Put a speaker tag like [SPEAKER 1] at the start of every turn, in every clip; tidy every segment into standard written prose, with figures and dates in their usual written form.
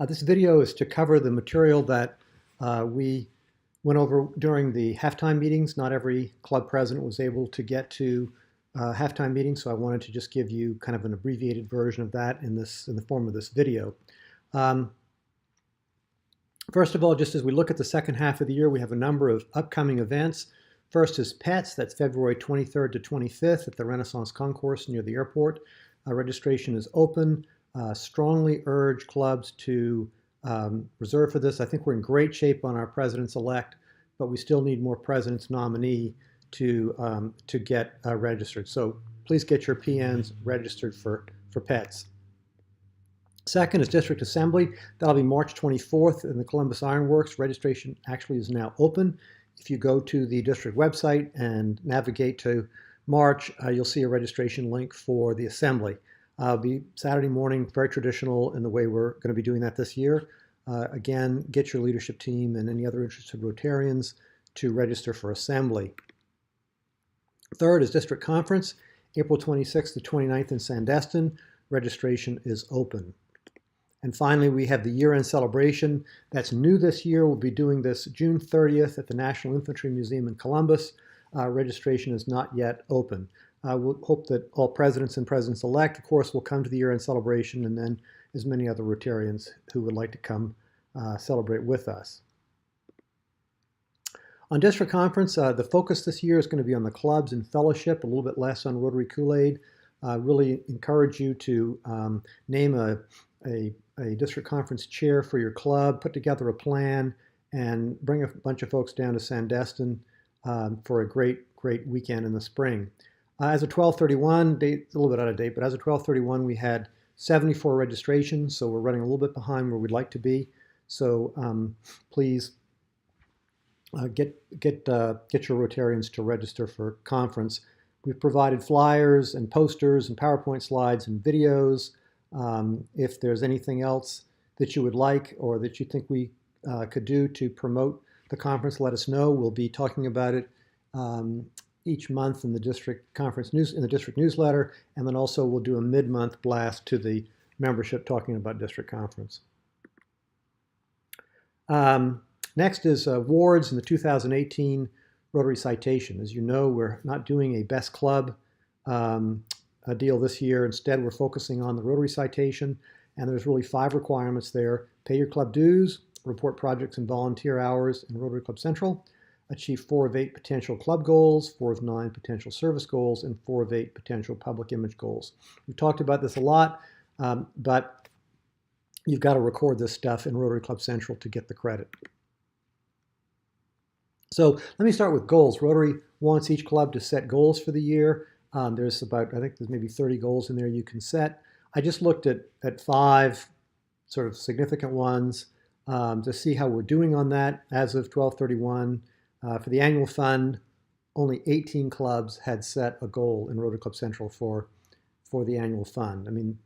[SPEAKER 1] This video is to cover the material that we went over during the halftime meetings. Not every club president was able to get to halftime meetings, so I wanted to just give you kind of an abbreviated version of that in the form of this video. First of all, just as we look at the second half of the year, we have a number of upcoming events. First is PETS, that's February 23rd to 25th at the Renaissance Concourse near the airport. Registration is open. Strongly urge clubs to reserve for this. I think we're in great shape on our presidents-elect, but we still need more presidents nominee to get registered. So please get your PNs registered for PETS. Second is District Assembly. That'll be March 24th in the Columbus Ironworks. Registration actually is now open. If you go to the district website and navigate to March, you'll see a registration link for the assembly. It'll be Saturday morning, very traditional in the way we're going to be doing that this year. Again, get your leadership team and any other interested Rotarians to register for assembly. Third is District Conference, April 26th to 29th in Sandestin. Registration is open. And finally, we have the year-end celebration. That's new this year. We'll be doing this June 30th at the National Infantry Museum in Columbus. Registration is not yet open. We'll hope that all presidents and presidents-elect, of course, will come to the year-end celebration, and then as many other Rotarians who would like to come celebrate with us. On District Conference, the focus this year is going to be on the clubs and fellowship, a little bit less on Rotary Kool-Aid. Really encourage you to name a District Conference chair for your club, put together a plan, and bring a bunch of folks down to Sandestin for a great weekend in the spring. As of 12/31, date a little bit out of date, but as of 12/31, we had 74 registrations, so we're running a little bit behind where we'd like to be. So please get your Rotarians to register for conference. We've provided flyers and posters and PowerPoint slides and videos. If there's anything else that you would like or that you think we could do to promote the conference, let us know. We'll be talking about it each month in the district conference district newsletter, and then also we'll do a mid-month blast to the membership talking about district conference. Next is awards in the 2018 Rotary Citation. As you know, we're not doing a best club deal this year. Instead, we're focusing on the Rotary Citation, and there's really 5 requirements there. Pay your club dues, report projects and volunteer hours in Rotary Club Central, achieve 4 of 8 potential club goals, 4 of 9 potential service goals, and 4 of 8 potential public image goals. We've talked about this a lot, but you've got to record this stuff in Rotary Club Central to get the credit. So let me start with goals. Rotary wants each club to set goals for the year. There's about, I think there's maybe 30 goals in there you can set. I just looked at 5 sort of significant ones to see how we're doing on that. As of 12/31, for the annual fund, only 18 clubs had set a goal in Rotary Club Central for the annual fund. I mean,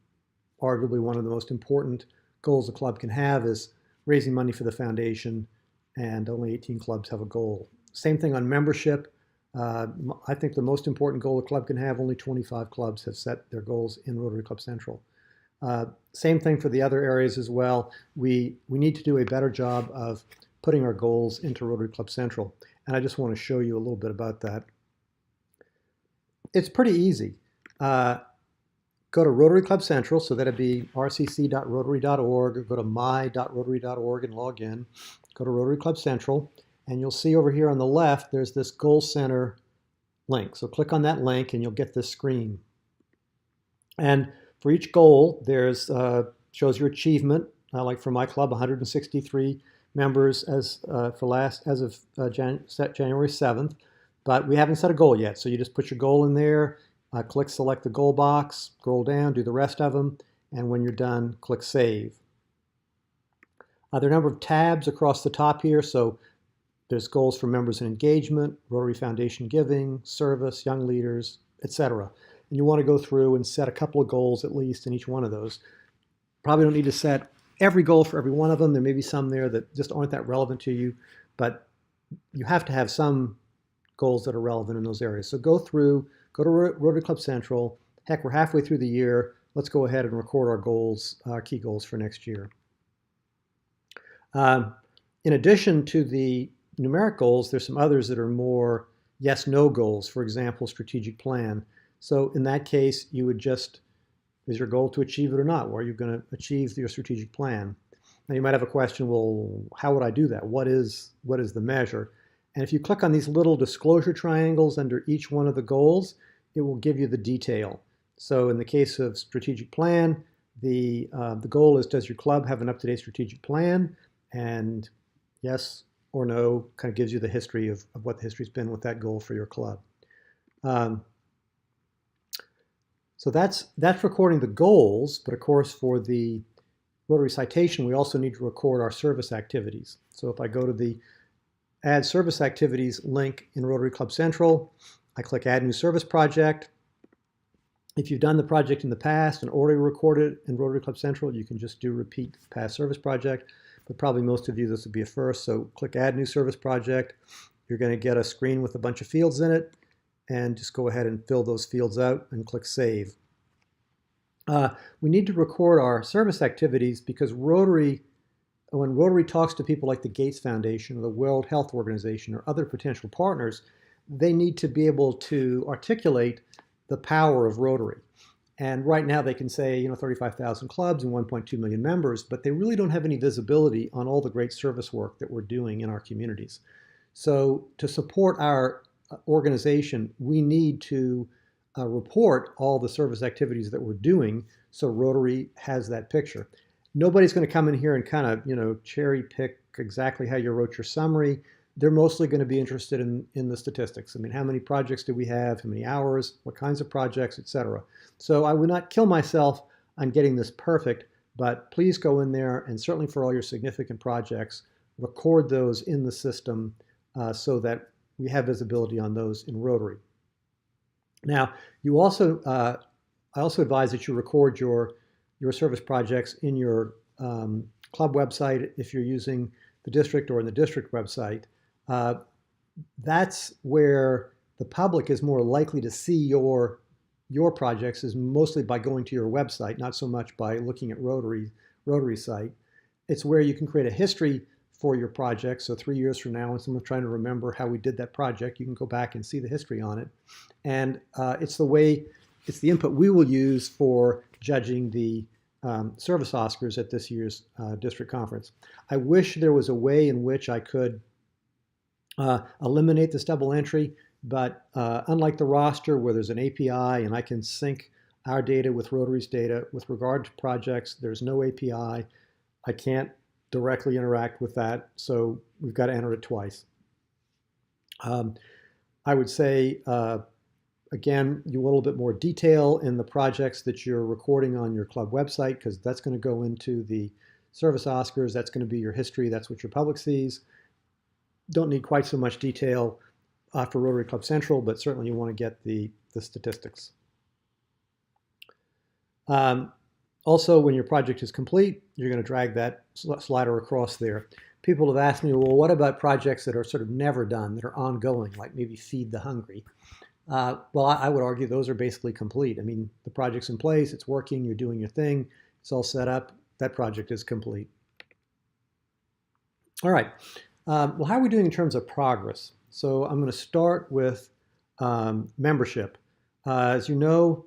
[SPEAKER 1] arguably one of the most important goals a club can have is raising money for the foundation, and only 18 clubs have a goal. Same thing on membership. I think the most important goal a club can have, only 25 clubs have set their goals in Rotary Club Central. Same thing for the other areas as well. We need to do a better job of putting our goals into Rotary Club Central, and I just want to show you a little bit about that. It's pretty easy. Go to Rotary Club Central, so that'd be rcc.rotary.org, or go to my.rotary.org and log in. Go to Rotary Club Central, and you'll see over here on the left, there's this Goal Center link. So click on that link, and you'll get this screen. And for each goal, there's shows your achievement. Like for my club, 163 members as of January 7th, but we haven't set a goal yet. So you just put your goal in there, click select the goal box, scroll down, do the rest of them, and when you're done, click save. There are a number of tabs across the top here. So there's goals for members and engagement, Rotary Foundation giving, service, young leaders, etc. And you want to go through and set a couple of goals at least in each one of those. Probably don't need to set every goal for every one of them. There may be some there that just aren't that relevant to you, but you have to have some goals that are relevant in those areas. So go through, go to Rotary Club Central. Heck, we're halfway through the year. Let's go ahead and record our goals, our key goals for next year. Um, in addition to the numeric goals, there's some others that are more yes/no goals. For example, strategic plan. So in that case, you would just, is your goal to achieve it or not? Or are you going to achieve your strategic plan? Now you might have a question, well, how would I do that? What is the measure? And if you click on these little disclosure triangles under each one of the goals, it will give you the detail. So in the case of strategic plan, the goal is, does your club have an up-to-date strategic plan? And yes or no kind of gives you the history of what the history's been with that goal for your club. So that's recording the goals, but of course for the Rotary citation, we also need to record our service activities. So if I go to the Add Service Activities link in Rotary Club Central, I click Add New Service Project. If you've done the project in the past and already recorded in Rotary Club Central, you can just do Repeat Past Service Project. But probably most of you, this would be a first. So click Add New Service Project. You're going to get a screen with a bunch of fields in it. And just go ahead and fill those fields out and click Save. We need to record our service activities because when Rotary talks to people like the Gates Foundation or the World Health Organization or other potential partners, they need to be able to articulate the power of Rotary. And right now they can say, 35,000 clubs and 1.2 million members, but they really don't have any visibility on all the great service work that we're doing in our communities. So to support our organization, we need to report all the service activities that we're doing so Rotary has that picture. Nobody's going to come in here and kind of, cherry pick exactly how you wrote your summary. They're mostly going to be interested in the statistics. I mean, how many projects do we have? How many hours? What kinds of projects, etc. So I would not kill myself on getting this perfect, but please go in there and certainly for all your significant projects, record those in the system so that we have visibility on those in Rotary. Now, you also, I also advise that you record your service projects in your club website if you're using the district or in the district website. That's where the public is more likely to see your projects, is mostly by going to your website, not so much by looking at Rotary site. It's where you can create a history for your project. So 3 years from now, when someone's trying to remember how we did that project, you can go back and see the history on it. And it's the input we will use for judging the service Oscars at this year's district conference. I wish there was a way in which I could eliminate this double entry, but unlike the roster where there's an API and I can sync our data with Rotary's data, with regard to projects, there's no API. I can't directly interact with that, so we've got to enter it twice. I would say, again, you want a little bit more detail in the projects that you're recording on your club website, because that's going to go into the service Oscars. That's going to be your history. That's what your public sees. Don't need quite so much detail for Rotary Club Central, but certainly you want to get the statistics. Also, when your project is complete, you're going to drag that slider across there. People have asked me, well, what about projects that are sort of never done, that are ongoing, like maybe Feed the Hungry? Well, I would argue those are basically complete. I mean, the project's in place, it's working, you're doing your thing, it's all set up, that project is complete. All right, well, how are we doing in terms of progress? So I'm going to start with membership. As you know,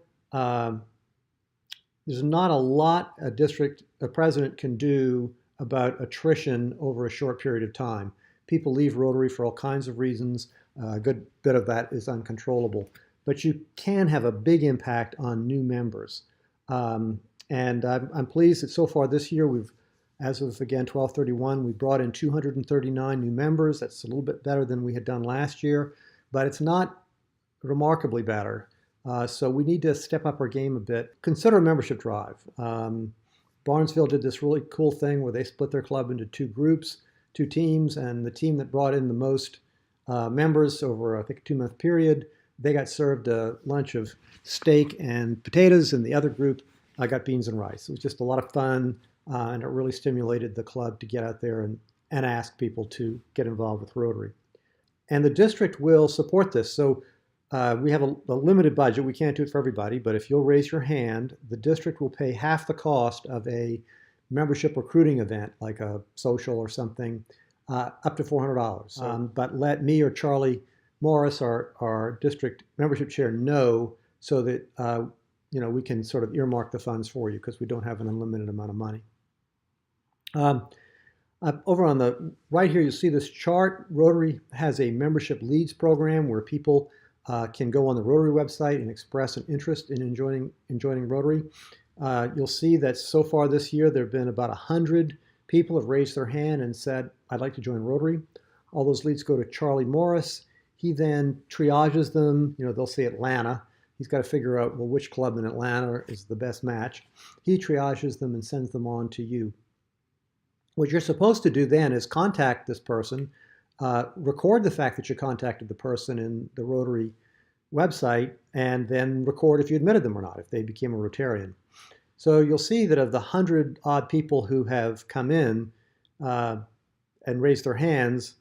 [SPEAKER 1] there's not a lot a president can do about attrition over a short period of time. People leave Rotary for all kinds of reasons. A good bit of that is uncontrollable. But you can have a big impact on new members. And I'm pleased that so far this year, as of, again, 12/31, we brought in 239 new members. That's a little bit better than we had done last year, but it's not remarkably better. So we need to step up our game a bit. Consider a membership drive. Barnesville did this really cool thing where they split their club into two groups, two teams, and the team that brought in the most members over, I think, a 2-month period, they got served a lunch of steak and potatoes, and the other group got beans and rice. It was just a lot of fun, and it really stimulated the club to get out there and ask people to get involved with Rotary. And the district will support this. So we have a limited budget. We can't do it for everybody, but if you'll raise your hand, the district will pay half the cost of a membership recruiting event, like a social or something, up to $400. But let me or Charlie Morris, our district membership chair, know so that we can sort of earmark the funds for you, because we don't have an unlimited amount of money. Over on the right here, you'll see this chart. Rotary has a membership leads program where people can go on the Rotary website and express an interest in joining Rotary. You'll see that so far this year, there have been about 100 people have raised their hand and said, I'd like to join Rotary. All those leads go to Charlie Morris. He then triages them. They'll say Atlanta. He's got to figure out, well, which club in Atlanta is the best match. He triages them and sends them on to you. What you're supposed to do then is contact this person, record the fact that you contacted the person in the Rotary website, and then record if you admitted them or not, if they became a Rotarian. So you'll see that of the 100-odd people who have come in and raised their hands,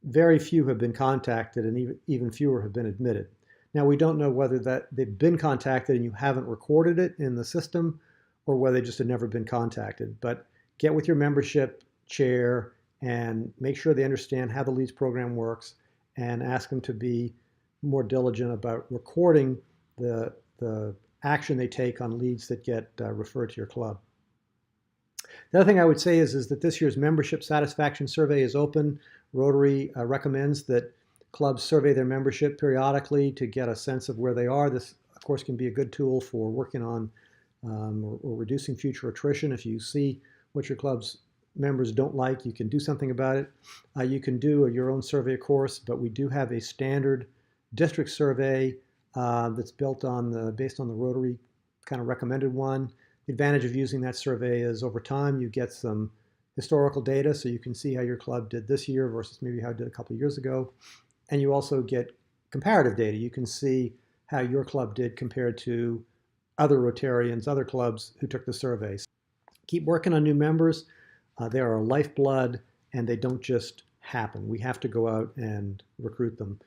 [SPEAKER 1] very few have been contacted, and even fewer have been admitted. Now, we don't know whether that they've been contacted and you haven't recorded it in the system, or whether they just have never been contacted. But get with your membership chair and make sure they understand how the leads program works, and ask them to be more diligent about recording the action they take on leads that get referred to your club. The other thing I would say is that this year's membership satisfaction survey is open. Rotary recommends that clubs survey their membership periodically to get a sense of where they are. This, of course, can be a good tool for working on or reducing future attrition. If you see what your club's members don't like, you can do something about it. You can do your own survey, of course, but we do have a standard district survey that's based on the Rotary kind of recommended one. The advantage of using that survey is over time you get some historical data, so you can see how your club did this year versus maybe how it did a couple of years ago. And you also get comparative data. You can see how your club did compared to other Rotarians, other clubs who took the surveys. Keep working on new members. They are our lifeblood, and they don't just happen. We have to go out and recruit them.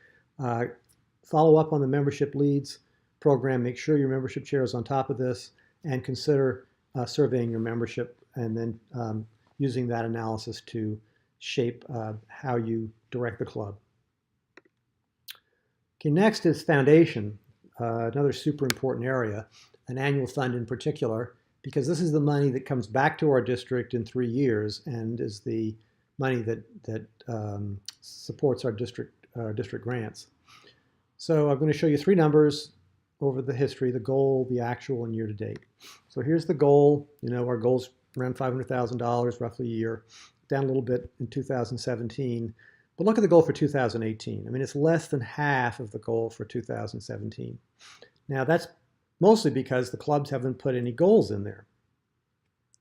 [SPEAKER 1] Follow up on the membership leads program. Make sure your membership chair is on top of this, and consider surveying your membership, and then using that analysis to shape how you direct the club. Okay, next is foundation, another super important area, an annual fund in particular, because this is the money that comes back to our district in 3 years and is the money that supports our district grants. So I'm going to show you 3 numbers over the history: the goal, the actual, and year to date. So here's the goal. Our goal's around $500,000 roughly a year, down a little bit in 2017. But look at the goal for 2018. I mean, it's less than half of the goal for 2017. Now, that's mostly because the clubs haven't put any goals in there.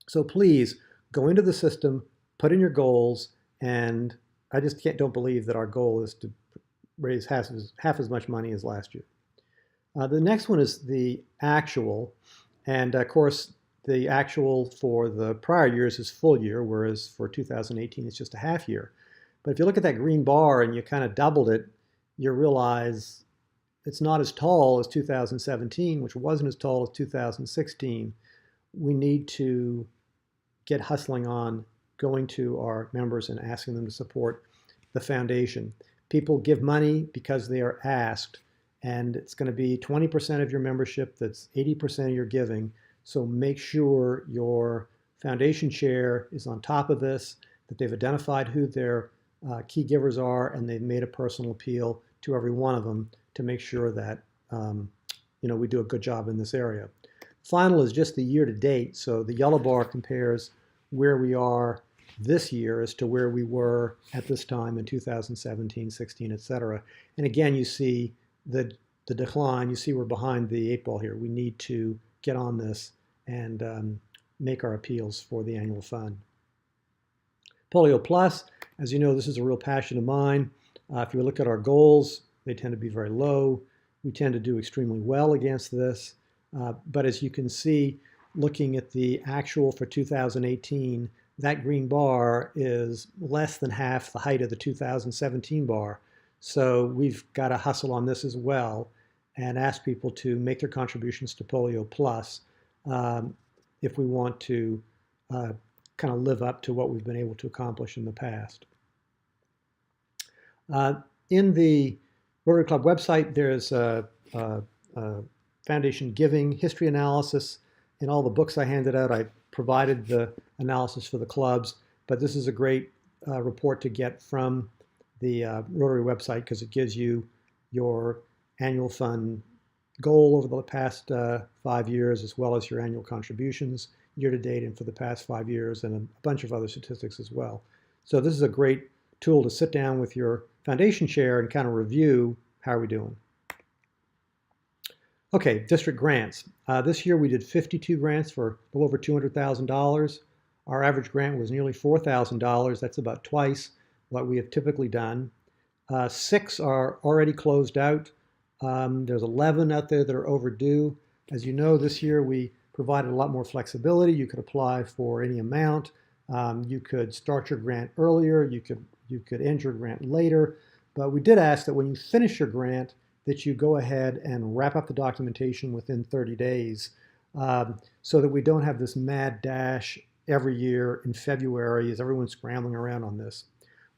[SPEAKER 1] So please go into the system, put in your goals, and I just don't believe that our goal is to raise half as much money as last year. The next one is the actual, and of course, the actual for the prior years is full year, whereas for 2018 it's just a half year. But if you look at that green bar and you kind of doubled it, you realize it's not as tall as 2017, which wasn't as tall as 2016. We need to get hustling on going to our members and asking them to support the foundation. People give money because they are asked, and it's going to be 20% of your membership, that's 80% of your giving. So make sure your foundation chair is on top of this, that they've identified who their key givers are, and they've made a personal appeal to every one of them to make sure that we do a good job in this area. Final is just the year to date. So the yellow bar compares where we are this year as to where we were at this time in 2017, 16, et cetera. And again, you see the decline. You see we're behind the 8 ball here. We need to get on this and make our appeals for the annual fund. Polio Plus, as you know, this is a real passion of mine. If you look at our goals, they tend to be very low. We tend to do extremely well against this. But as you can see, looking at the actual for 2018, that green bar is less than half the height of the 2017 bar. So we've got to hustle on this as well and ask people to make their contributions to Polio Plus if we want to kind of live up to what we've been able to accomplish in the past. In the Rotary Club website, there's a foundation giving history analysis. In all the books I handed out, I provided the analysis for the clubs, but this is a great report to get from the Rotary website because it gives you your annual fund goal over the past 5 years, as well as your annual contributions year to date and for the past 5 years, and a bunch of other statistics as well. So this is a great tool to sit down with your foundation chair and kind of review how are we doing. Okay, district grants. This year we did 52 grants for a little over $200,000. Our average grant was nearly $4,000. That's about twice what we have typically done. 6 are already closed out. There's 11 out there that are overdue. As you know, this year we provided a lot more flexibility. You could apply for any amount. You could start your grant earlier. You could end your grant later. But we did ask that when you finish your grant, that you go ahead and wrap up the documentation within 30 days so that we don't have this mad dash every year in February as everyone's scrambling around on this.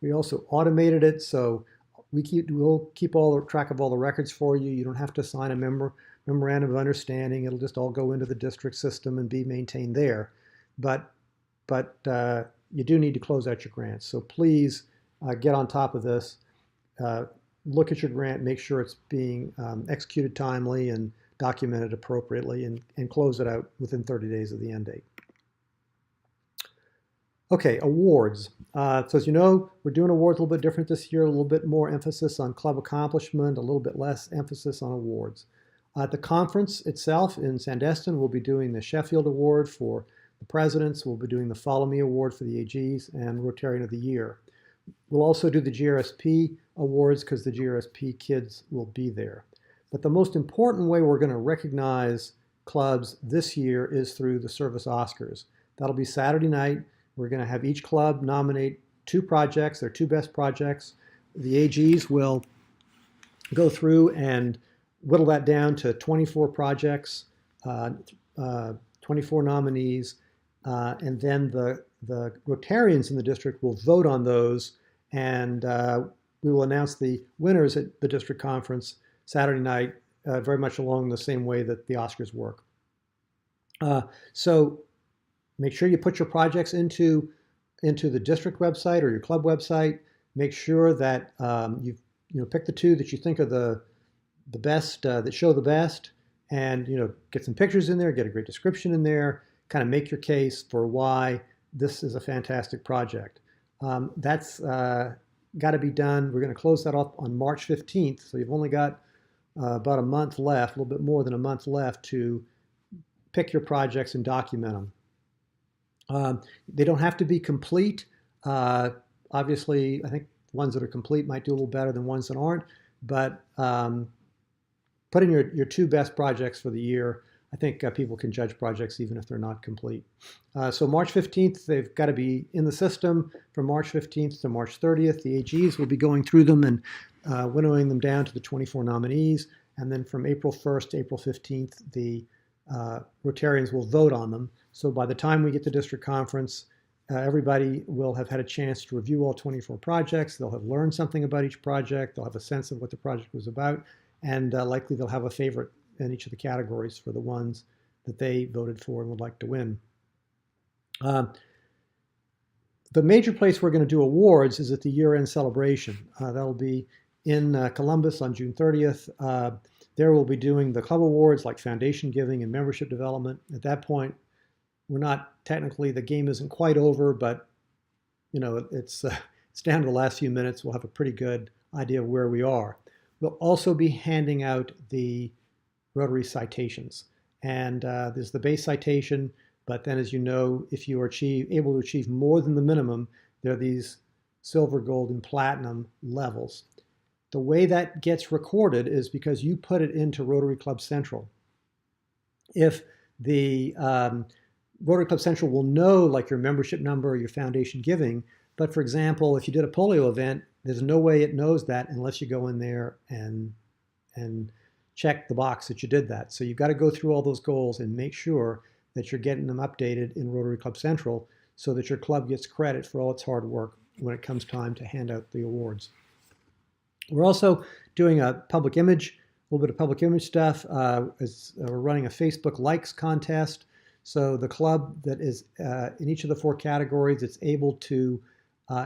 [SPEAKER 1] We also automated it, so we'll keep track of all the records for you. You don't have to sign a memorandum of understanding. It'll just all go into the district system and be maintained there. But you do need to close out your grants. So please get on top of this. Look at your grant, make sure it's being executed timely and documented appropriately, and close it out within 30 days of the end date. Okay, awards. So as you know, we're doing awards a little bit different this year, a little bit more emphasis on club accomplishment, a little bit less emphasis on awards. At the conference itself in Sandestin, we'll be doing the Sheffield Award for the presidents, we'll be doing the Follow Me Award for the AGs, and Rotarian of the Year. We'll also do the GRSP awards because the GRSP kids will be there. But the most important way we're going to recognize clubs this year is through the Service Oscars. That'll be Saturday night. We're going to have each club nominate 2 projects, their 2 best projects. The AGs will go through and whittle that down to 24 projects, 24 nominees, and then the Rotarians in the district will vote on those, and we will announce the winners at the district conference Saturday night, very much along the same way that the Oscars work. So make sure you put your projects into the district website or your club website. Make sure that you pick the 2 that you think are the best, that show the best, and get some pictures in there, get a great description in there, kind of make your case for why this is a fantastic project. That's got to be done. We're going to close that off on March 15th, so you've only got about a month left, a little bit more than a month left to pick your projects and document them. They don't have to be complete. Obviously, I think ones that are complete might do a little better than ones that aren't, but put in your 2 best projects for the year. I think people can judge projects even if they're not complete. So March 15th, they've got to be in the system. From March 15th to March 30th, the AGs will be going through them and winnowing them down to the 24 nominees. And then from April 1st to April 15th, the Rotarians will vote on them. So by the time we get to district conference, everybody will have had a chance to review all 24 projects. They'll have learned something about each project. They'll have a sense of what the project was about. And likely they'll have a favorite in each of the categories for the ones that they voted for and would like to win. The major place we're going to do awards is at the year-end celebration. That'll be in Columbus on June 30th. There we'll be doing the club awards like foundation giving and membership development. At that point, we're not technically, the game isn't quite over, but it's down to the last few minutes. We'll have a pretty good idea of where we are. We'll also be handing out the Rotary citations. And there's the base citation, but then as you know, if you are able to achieve more than the minimum, there are these silver, gold, and platinum levels. The way that gets recorded is because you put it into Rotary Club Central. If the Rotary Club Central will know like your membership number or your foundation giving, but for example, if you did a polio event, there's no way it knows that unless you go in there and check the box that you did that. So you've got to go through all those goals and make sure that you're getting them updated in Rotary Club Central so that your club gets credit for all its hard work when it comes time to hand out the awards. We're also doing a public image, a little bit of public image stuff. We're running a Facebook likes contest. So the club that is in each of the 4 categories, it's able to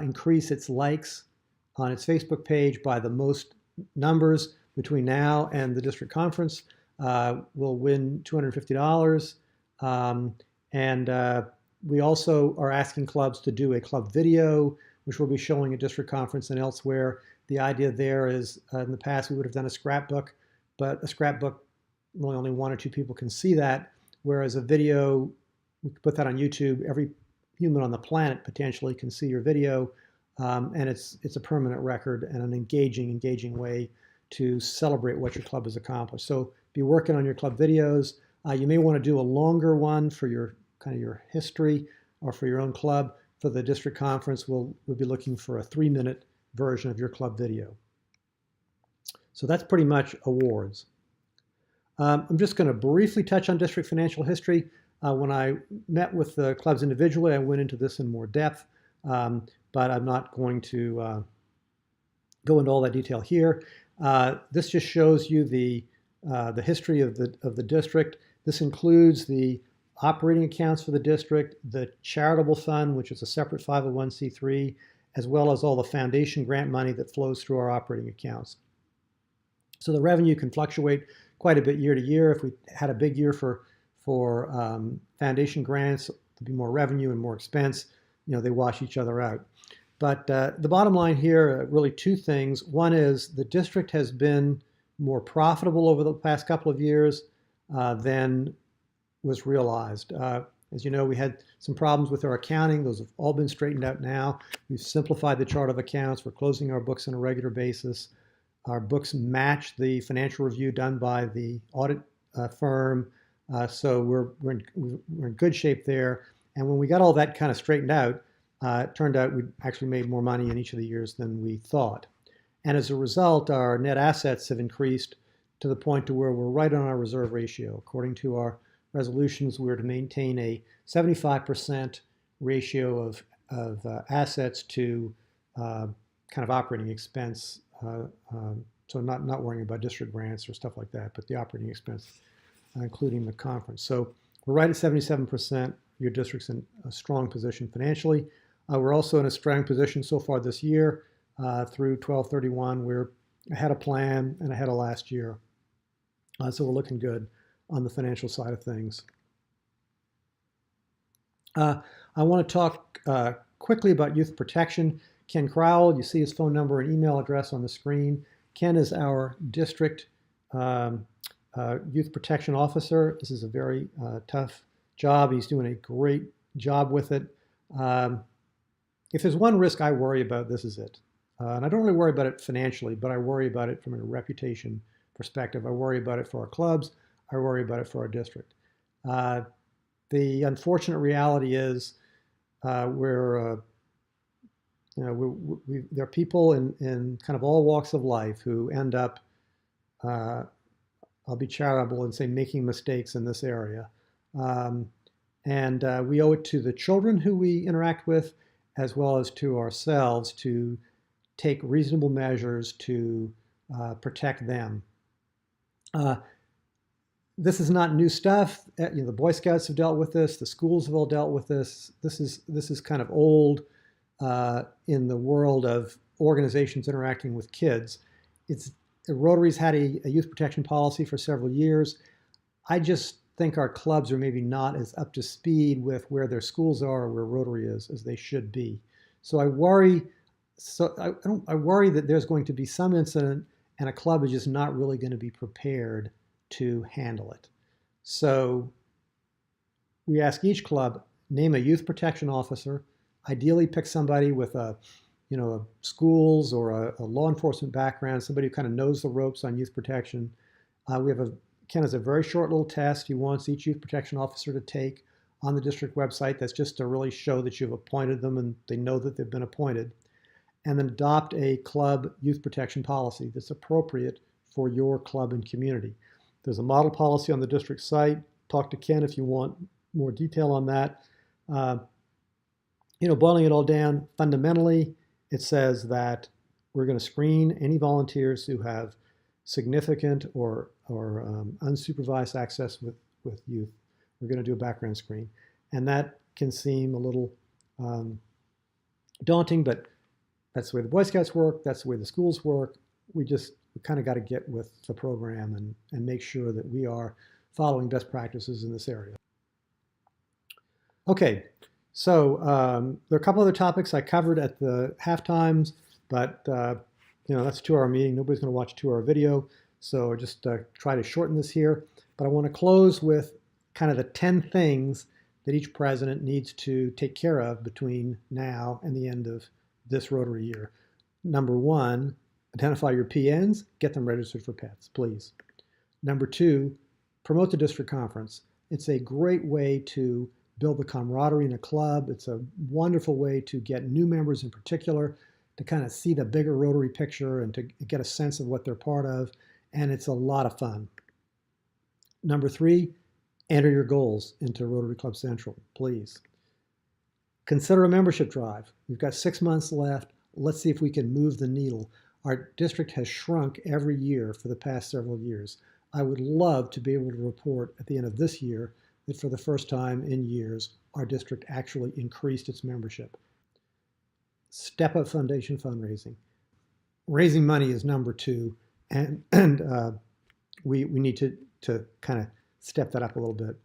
[SPEAKER 1] increase its likes on its Facebook page by the most numbers between now and the district conference will win $250. We also are asking clubs to do a club video, which we'll be showing at district conference and elsewhere. The idea there is in the past we would have done a scrapbook, but a scrapbook, really only 1 or 2 people can see that, whereas a video, we could put that on YouTube. Every human on the planet potentially can see your video, and it's a permanent record and an engaging way to celebrate what your club has accomplished. So be working on your club videos. You may want to do a longer one for your your history or for your own club. For the district conference, we'll be looking for a 3-minute version of your club video. So that's pretty much awards. I'm just going to briefly touch on district financial history. When I met with the clubs individually, I went into this in more depth, but I'm not going to go into all that detail here. This just shows you the history of the district. This includes the operating accounts for the district, the charitable fund, which is a separate 501c3, as well as all the foundation grant money that flows through our operating accounts. So the revenue can fluctuate quite a bit year to year. If we had a big year for foundation grants, there'd be more revenue and more expense. They wash each other out. But the bottom line here, really 2 things. One is the district has been more profitable over the past couple of years than was realized. As you know, we had some problems with our accounting. Those have all been straightened out now. We've simplified the chart of accounts. We're closing our books on a regular basis. Our books match the financial review done by the audit firm. So we're in good shape there. And when we got all that kind of straightened out, it turned out we actually made more money in each of the years than we thought. And as a result, our net assets have increased to the point to where we're right on our reserve ratio. According to our resolutions, we're to maintain a 75% ratio of assets to operating expense. So not worrying about district grants or stuff like that, but the operating expense, including the conference. So we're right at 77%. Your district's in a strong position financially. We're also in a strong position so far this year through 12/31. We're ahead of plan and ahead of last year. So we're looking good on the financial side of things. I want to talk quickly about youth protection. Ken Crowell, you see his phone number and email address on the screen. Ken is our district youth protection officer. This is a very tough job. He's doing a great job with it. If there's one risk I worry about, this is it. And I don't really worry about it financially, but I worry about it from a reputation perspective. I worry about it for our clubs. I worry about it for our district. The unfortunate reality is there are people in kind of all walks of life who end up, I'll be charitable and say, making mistakes in this area. And we owe it to the children who we interact with, as well as to ourselves, to take reasonable measures to protect them. This is not new stuff. The Boy Scouts have dealt with this. The schools have all dealt with this. This is kind of old in the world of organizations interacting with kids. Rotary's had a youth protection policy for several years. I just think our clubs are maybe not as up to speed with where their schools are or where Rotary is as they should be. So I worry. I worry that there's going to be some incident and a club is just not really going to be prepared to handle it. So we ask each club, name a youth protection officer, ideally pick somebody with a schools or a law enforcement background, somebody who kind of knows the ropes on youth protection. Ken has a very short little test he wants each youth protection officer to take on the district website. That's just to really show that you've appointed them and they know that they've been appointed. And then adopt a club youth protection policy that's appropriate for your club and community. There's a model policy on the district site. Talk to Ken if you want more detail on that. Boiling it all down, fundamentally, it says that we're going to screen any volunteers who have significant or unsupervised access with youth. We're going to do a background screen. And that can seem a little daunting, but that's the way the Boy Scouts work. That's the way the schools work. We kind of got to get with the program and make sure that we are following best practices in this area. Okay, so there are a couple other topics I covered at the half times, but that's a 2-hour meeting. Nobody's going to watch a 2-hour video, so just try to shorten this here. But I want to close with kind of the 10 things that each president needs to take care of between now and the end of this Rotary year. Number 1, identify your PNs, get them registered for pets, please. Number 2, promote the district conference. It's a great way to build the camaraderie in a club. It's a wonderful way to get new members in particular to kind of see the bigger Rotary picture and to get a sense of what they're part of, and it's a lot of fun. Number 3, enter your goals into Rotary Club Central, please. Consider a membership drive. We've got 6 months left. Let's see if we can move the needle. Our district has shrunk every year for the past several years. I would love to be able to report at the end of this year that for the first time in years, our district actually increased its membership. Step up foundation fundraising. Raising money is number 2, and we need to kind of step that up a little bit.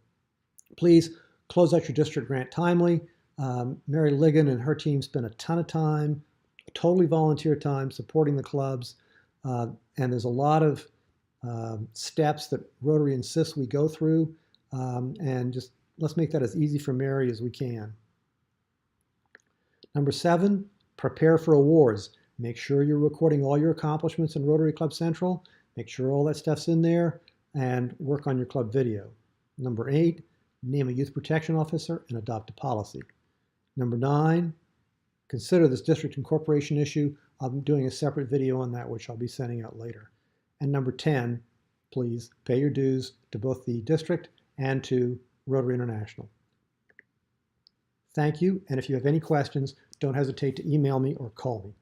[SPEAKER 1] Please close out your district grant timely. Mary Ligon and her team spent a ton of time, totally volunteer time, supporting the clubs, and there's a lot of steps that Rotary insists we go through, and just let's make that as easy for Mary as we can. Number 7, prepare for awards. Make sure you're recording all your accomplishments in Rotary Club Central. Make sure all that stuff's in there, and work on your club video. Number 8, name a youth protection officer and adopt a policy. Number 9, consider this district incorporation issue. I'm doing a separate video on that, which I'll be sending out later. And number 10, please pay your dues to both the district and to Rotary International. Thank you, and if you have any questions, don't hesitate to email me or call me.